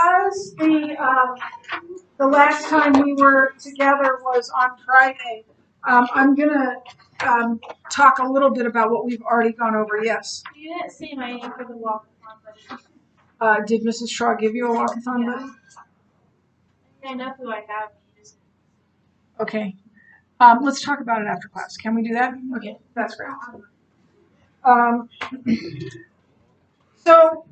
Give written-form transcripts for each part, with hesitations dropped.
because the last time we were together was on Friday, I'm gonna talk a little bit about what we've already gone over. Yes. You didn't see my name for the walkathon, buddy. Did Mrs. Shaw give you a walkathon, buddy? I know who I have. You just Okay. Let's talk about it after class. Can we do that? Okay, that's great. So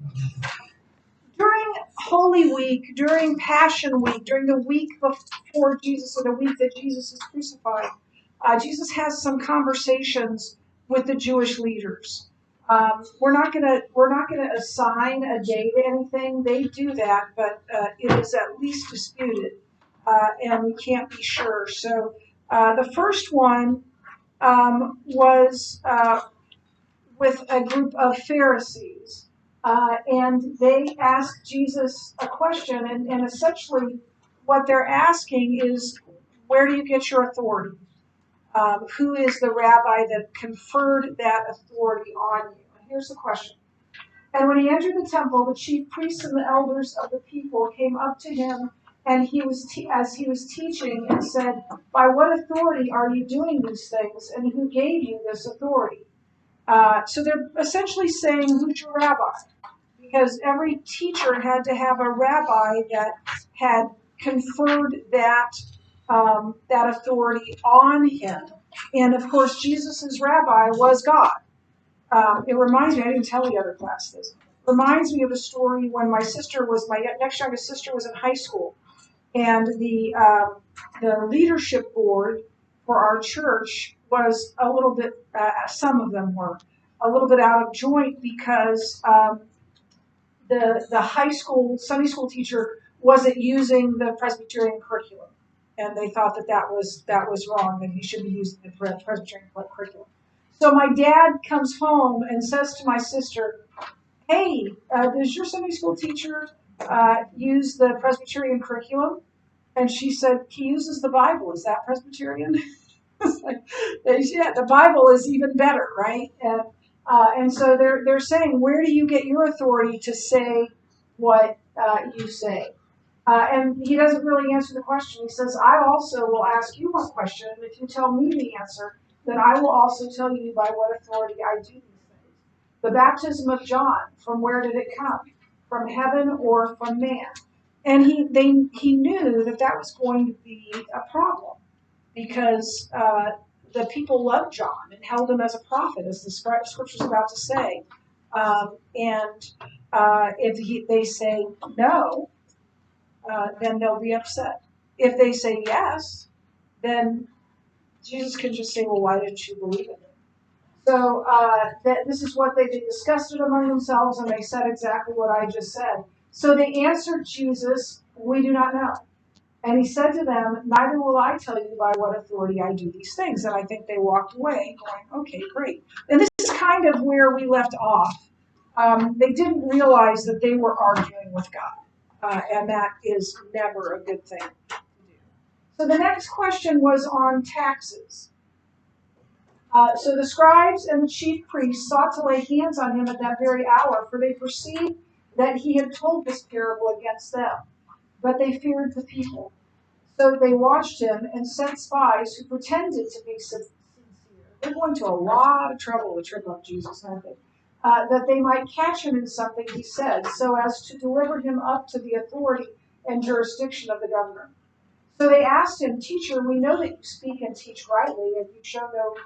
during Holy Week, during Passion Week, during the week before Jesus, or the week that Jesus is crucified, Jesus has some conversations with the Jewish leaders. We're not gonna assign a day to anything. They do that, but it is at least disputed, and we can't be sure. So the first one was with a group of Pharisees. And they asked Jesus a question, and essentially what they're asking is, where do you get your authority? Who is the rabbi that conferred that authority on you? And here's the question. And when he entered the temple, the chief priests and the elders of the people came up to him, and as he was teaching, and said, by what authority are you doing these things, and who gave you this authority? So they're essentially saying, who's your rabbi? Because every teacher had to have a rabbi that had conferred that authority on him. And of course, Jesus' rabbi was God. It reminds me, I didn't tell the other class this, reminds me of a story when my next youngest sister was in high school. And the leadership board for our church was a little bit, some of them were, a little bit out of joint because the high school Sunday school teacher wasn't using the Presbyterian curriculum, and they thought that was wrong, that he should be using the Presbyterian curriculum. So my dad comes home and says to my sister, hey, does your Sunday school teacher use the Presbyterian curriculum? And she said, he uses the Bible. Is that Presbyterian? Yeah, the Bible is even better, right? And so they're saying, where do you get your authority to say what you say? And he doesn't really answer the question. He says, I also will ask you one question, and if you tell me the answer, then I will also tell you by what authority I do these things. The baptism of John, from where did it come? From heaven or from man? And he knew that was going to be a problem, because the people loved John and held him as a prophet, as the scripture's about to say. If they say no, then they'll be upset. If they say yes, then Jesus can just say, well, why didn't you believe in it? So this is what they discussed it among themselves, and they said exactly what I just said. So they answered Jesus, we do not know. And he said to them, neither will I tell you by what authority I do these things. And I think they walked away going, okay, great. And this is kind of where we left off. They didn't realize that they were arguing with God. And that is never a good thing to do. So the next question was on taxes. So the scribes and the chief priests sought to lay hands on him at that very hour, for they perceived that he had told this parable against them. But they feared the people. So they watched him and sent spies who pretended to be sincere. They're going to a lot of trouble to trip up Jesus, aren't they? That they might catch him in something he said, so as to deliver him up to the authority and jurisdiction of the governor. So they asked him, Teacher, we know that you speak and teach rightly, and you show no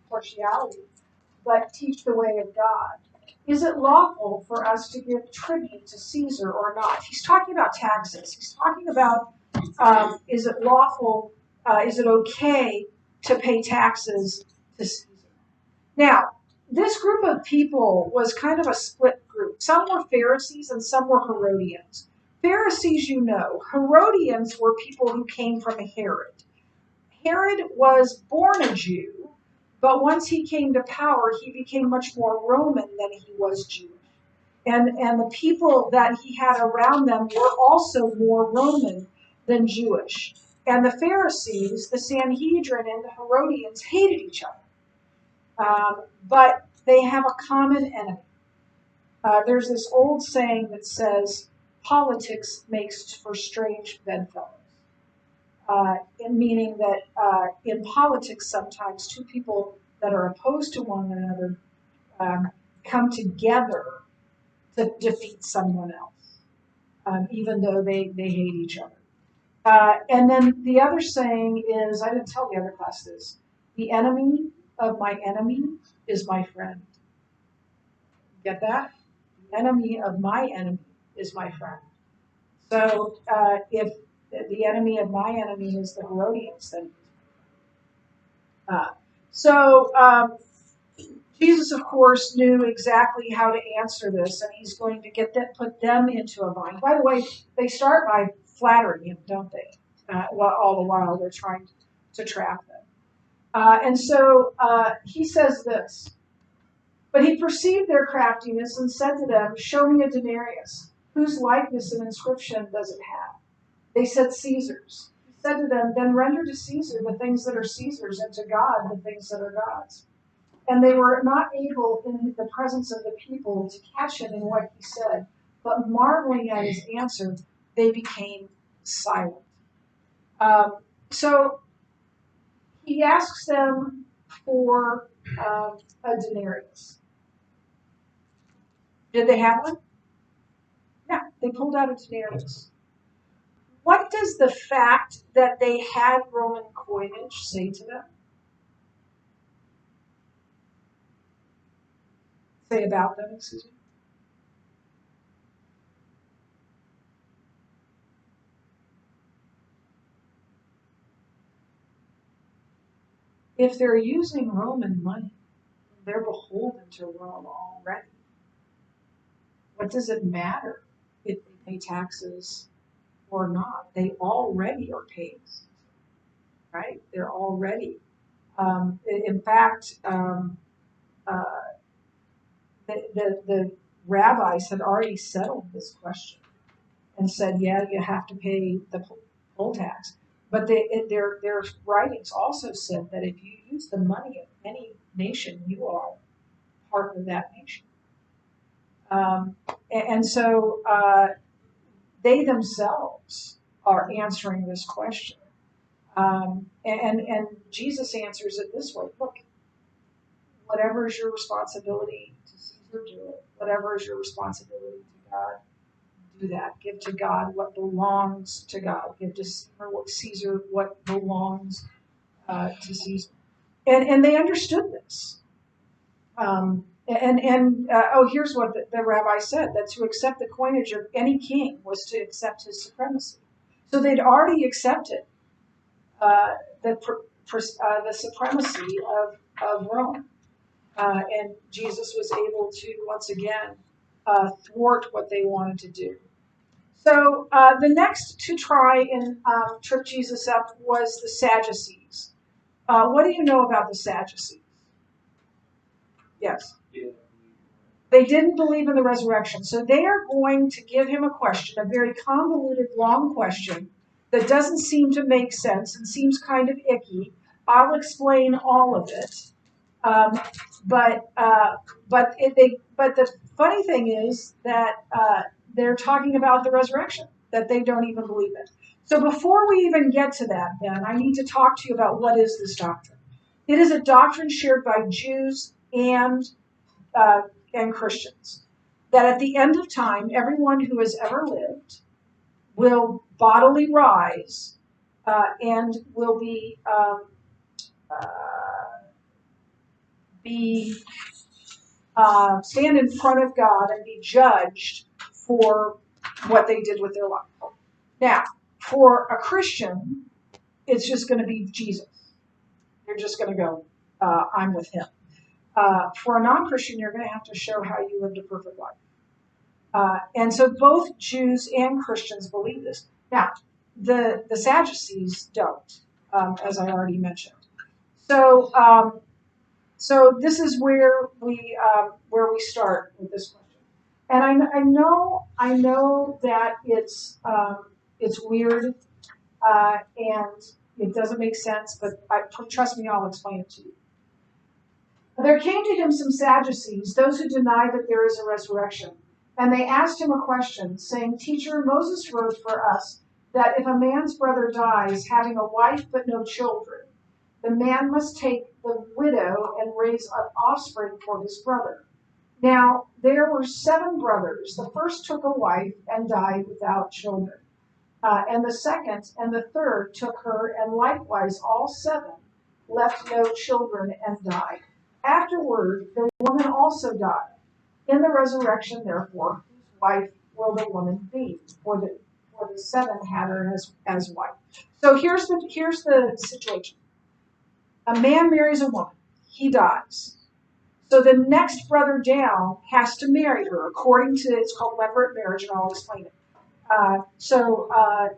partiality, but teach the way of God. Is it lawful for us to give tribute to Caesar or not? He's talking about taxes. He's talking about, is it lawful, is it okay to pay taxes to Caesar? Now, this group of people was kind of a split group. Some were Pharisees and some were Herodians. Pharisees, you know. Herodians were people who came from Herod. Herod was born a Jew, but once he came to power, he became much more Roman than he was Jewish. And the people that he had around them were also more Roman than Jewish. And the Pharisees, the Sanhedrin, and the Herodians hated each other. But they have a common enemy. There's this old saying that says, politics makes for strange bedfellows. Meaning that in politics sometimes two people that are opposed to one another come together to defeat someone else, even though they hate each other. And then the other saying is, I didn't tell the other class this, the enemy of my enemy is my friend. Get that? The enemy of my enemy is my friend. So if the enemy of my enemy is the Herodians, then Jesus, of course, knew exactly how to answer this, and he's going to put them into a bind. By the way, they start by flattering him, don't they? All the while they're trying to trap them. And so he says this, but he perceived their craftiness and said to them, show me a denarius. Whose likeness and inscription does it have? They said, Caesar's. He said to them, then render to Caesar the things that are Caesar's, and to God the things that are God's. And they were not able in the presence of the people to catch him in what he said, but marveling at his answer, they became silent. So he asks them for a denarius. Did they have one? Yeah, they pulled out a denarius. What does the fact that they had Roman coinage say to them? Say about them, excuse me. If they're using Roman money, they're beholden to Rome already. What does it matter if they pay taxes or not? They already are paying, right? They're already. In fact, the rabbis had already settled this question and said, yeah, you have to pay the poll tax. But their writings also said that if you use the money of any nation, you are part of that nation. And so they themselves are answering this question. And Jesus answers it this way. Look, whatever is your responsibility to Caesar, do it. Whatever is your responsibility to God, do that. Give to God what belongs to God. Give to Caesar what belongs to Caesar. And they understood this. Here's what the rabbi said, that to accept the coinage of any king was to accept his supremacy. So they'd already accepted the supremacy of Rome. And Jesus was able to, once again, thwart what they wanted to do. So the next to try and trip Jesus up was the Sadducees. What do you know about the Sadducees? Yes. They didn't believe in the resurrection. So they are going to give him a question, a very convoluted, long question that doesn't seem to make sense and seems kind of icky. I'll explain all of it. But the funny thing is that they're talking about the resurrection, that they don't even believe it. So before we even get to that, then, I need to talk to you about what is this doctrine. It is a doctrine shared by Jews and Christians, that at the end of time, everyone who has ever lived will bodily rise and will stand in front of God and be judged for what they did with their life. Now, for a Christian, it's just going to be Jesus. You're just going to go, I'm with him. For a non-Christian, you're going to have to show how you lived a perfect life. And so both Jews and Christians believe this. Now, the Sadducees don't, as I already mentioned. So this is where we start with this question. And I know that it's weird and it doesn't make sense, but trust me, I'll explain it to you. There came to him some Sadducees, those who deny that there is a resurrection. And they asked him a question, saying, Teacher, Moses wrote for us that if a man's brother dies, having a wife but no children, the man must take the widow and raise an offspring for his brother. Now, there were 7 brothers. The first took a wife and died without children. And the second and the third took her, and likewise all 7 left no children and died. Afterward, the woman also died. In the resurrection, therefore, whose wife will the woman be? For the 7 had her as wife. So here's the situation. A man marries a woman. He dies. So the next brother down has to marry her according to, it's called levirate marriage, and I'll explain it.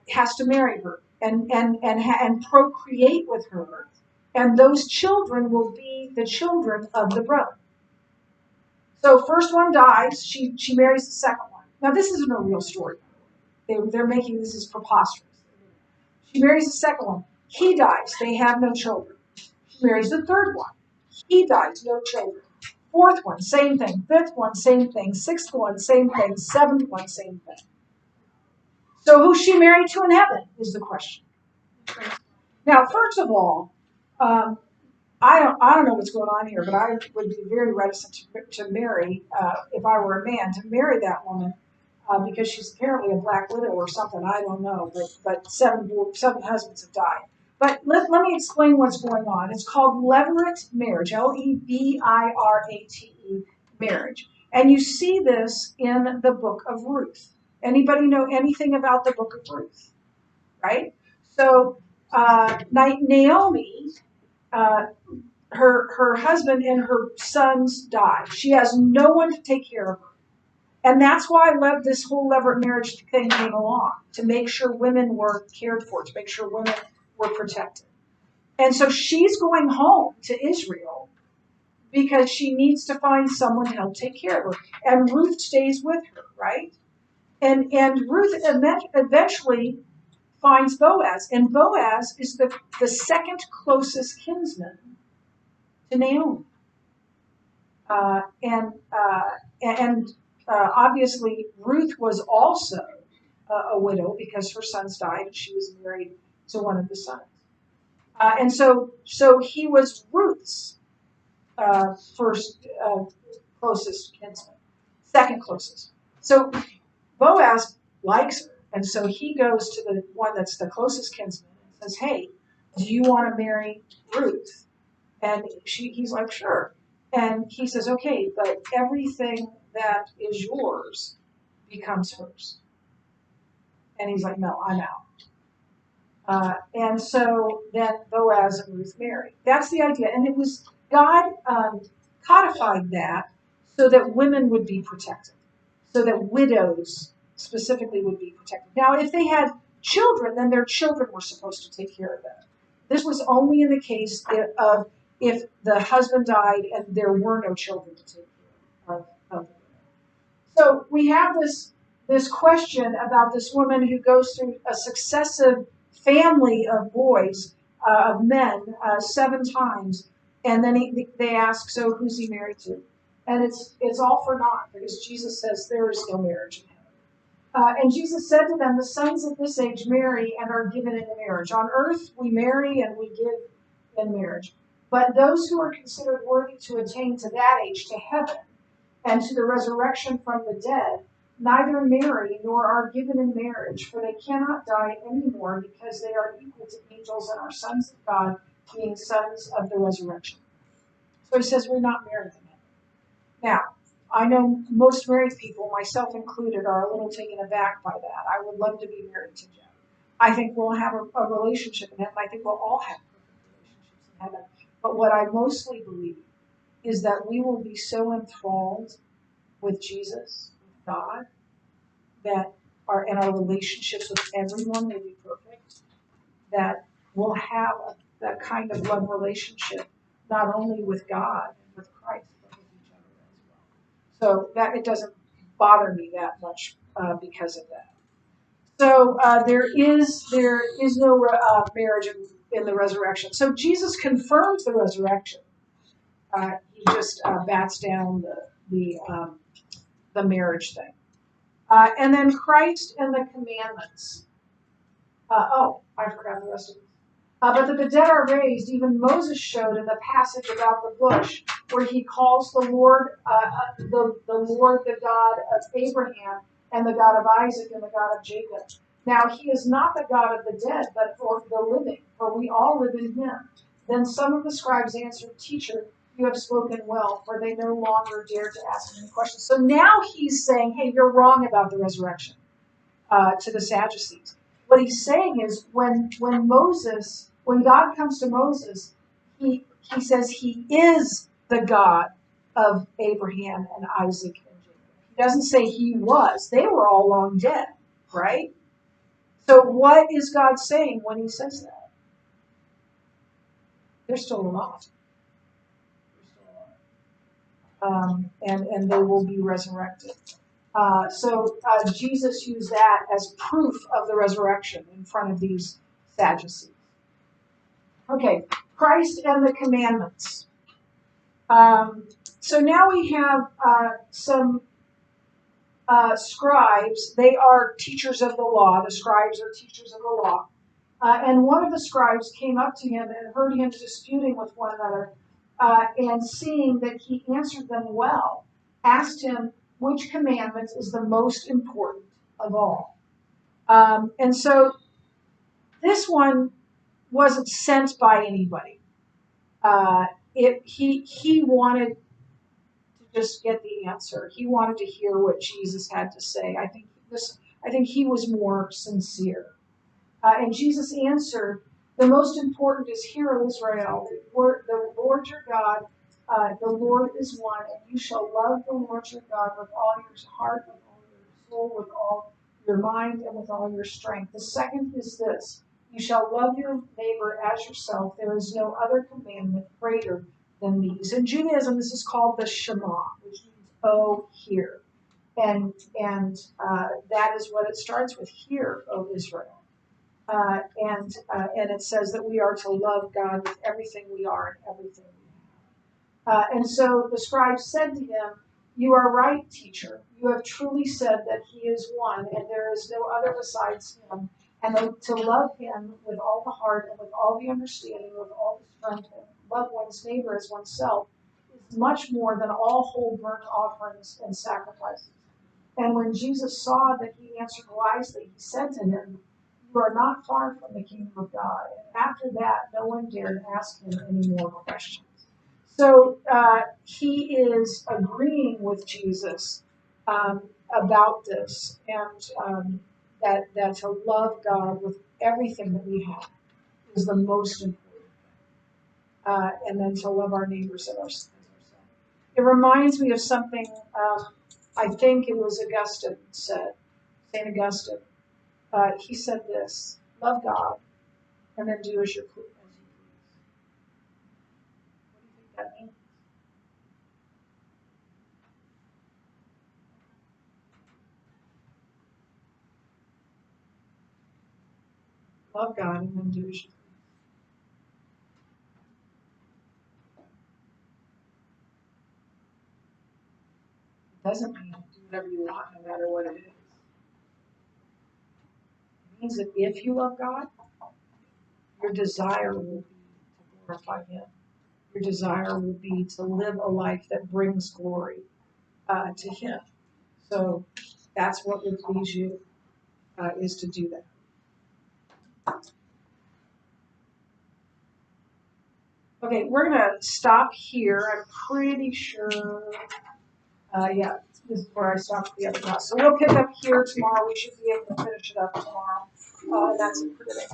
Has to marry her and procreate with her, and those children will be the children of the brother. So first one dies, she marries the second one. Now this isn't a real story. They're making this as preposterous. She marries the second one. He dies. They have no children. She marries the third one. He dies. No children. Fourth one, same thing. Fifth one, same thing. Sixth one, same thing. Seventh one, same thing. So who's she married to in heaven is the question. Now, first of all, I don't know what's going on here, but I would be very reticent to marry, if I were a man, to marry that woman because she's apparently a black widow or something. I don't know, but seven husbands have died. But let me explain what's going on. It's called levirate marriage, Levirate marriage. And you see this in the book of Ruth. Anybody know anything about the book of Ruth? Right? So Naomi, her husband and her sons died. She has no one to take care of her. And that's why this whole levirate marriage thing came along, to make sure women were cared for, to make sure women were protected. And so she's going home to Israel because she needs to find someone to help take care of her. And Ruth stays with her, right? And Ruth eventually finds Boaz. And Boaz is the second closest kinsman to Naomi. Obviously, Ruth was also a widow because her sons died and she was married to one of the sons. And so he was Ruth's first closest kinsman, second closest. So Boaz likes her, and so he goes to the one that's the closest kinsman and says, "Hey, do you want to marry Ruth?" And he's like, "Sure." And he says, "Okay, but everything that is yours becomes hers." And he's like, "No, I'm out." And so then Boaz and Ruth marry. That's the idea. And it was God codified that so that women would be protected, so that widows specifically would be protected. Now, if they had children, then their children were supposed to take care of them. This was only in the case of if the husband died and there were no children to take care of them. So we have this question about this woman who goes through a successive family of boys, of men, 7 times, and then they ask, so who's he married to? And it's all for naught, because Jesus says there is no marriage in heaven. And Jesus said to them, the sons of this age marry and are given in marriage. On earth we marry and we give in marriage. But those who are considered worthy to attain to that age, to heaven, and to the resurrection from the dead, neither marry nor are given in marriage, for they cannot die any more, because they are equal to angels and are sons of God, being sons of the resurrection. So he says we're not married in heaven. Now, I know most married people, myself included, are a little taken aback by that. I would love to be married to Jeff. I think we'll have a relationship in heaven. I think we'll all have relationships in heaven. But what I mostly believe is that we will be so enthralled with Jesus, with God, that our relationships with everyone will be perfect, that we'll have that kind of love relationship, not only with God and with Christ, but with each other as well. So that it doesn't bother me that much because of that. So there is no marriage in the resurrection. So Jesus confirms the resurrection. He just bats down the marriage thing. And then Christ and the commandments. I forgot the rest of it. But that the dead are raised, even Moses showed in the passage about the bush, where he calls the Lord, the Lord, the God of Abraham, and the God of Isaac, and the God of Jacob. Now he is not the God of the dead, but for the living, for we all live in him. Then some of the scribes answered, Teacher, you have spoken well, for they no longer dared to ask him any questions. So now he's saying, hey, you're wrong about the resurrection, to the Sadducees. What he's saying is when God comes to Moses, he says he is the God of Abraham and Isaac and Jacob. He doesn't say he was. They were all long dead, right? So what is God saying when he says that? They're still alive. And they will be resurrected. So Jesus used that as proof of the resurrection in front of these Sadducees. Okay, Christ and the commandments. So now we have some scribes. They are teachers of the law. The scribes are teachers of the law. And one of the scribes came up to him and heard him disputing with one another, and seeing that he answered them well, asked him which commandment is the most important of all. And so this one wasn't sent by anybody. He wanted to just get the answer. He wanted to hear what Jesus had to say. I think he was more sincere. And Jesus answered, the most important is, Hear, O Israel, the Lord your God, the Lord is one, and you shall love the Lord your God with all your heart, with all your soul, with all your mind, and with all your strength. The second is this, you shall love your neighbor as yourself. There is no other commandment greater than these. In Judaism, this is called the Shema, which means, oh, hear. And that is what it starts with, Hear, O Israel. And it says that we are to love God with everything we are and everything we have. And so the scribe said to him, You are right, teacher. You have truly said that he is one, and there is no other besides him. And to love him with all the heart and with all the understanding, with all the strength, and love one's neighbor as oneself is much more than all whole burnt offerings and sacrifices. And when Jesus saw that he answered wisely, he said to him, You are not far from the kingdom of God. And after that, no one dared ask him any more questions. So he is agreeing with Jesus about this, and that to love God with everything that we have is the most important thing. And then to love our neighbors as ourselves. It reminds me of something, I think it was Augustine said, St. Augustine. He said this, love God, and then do as you please. What do you think that means? Love God, and then do as you please. It doesn't mean do whatever you want, no matter what it is. It means that if you love God, your desire will be to glorify Him. Your desire will be to live a life that brings glory to Him. So that's what would please you, is to do that. Okay, we're going to stop here. I'm pretty sure, yeah, this is where I stopped the other class. So we'll pick up here tomorrow. We should be able to finish it up tomorrow. That's it for today.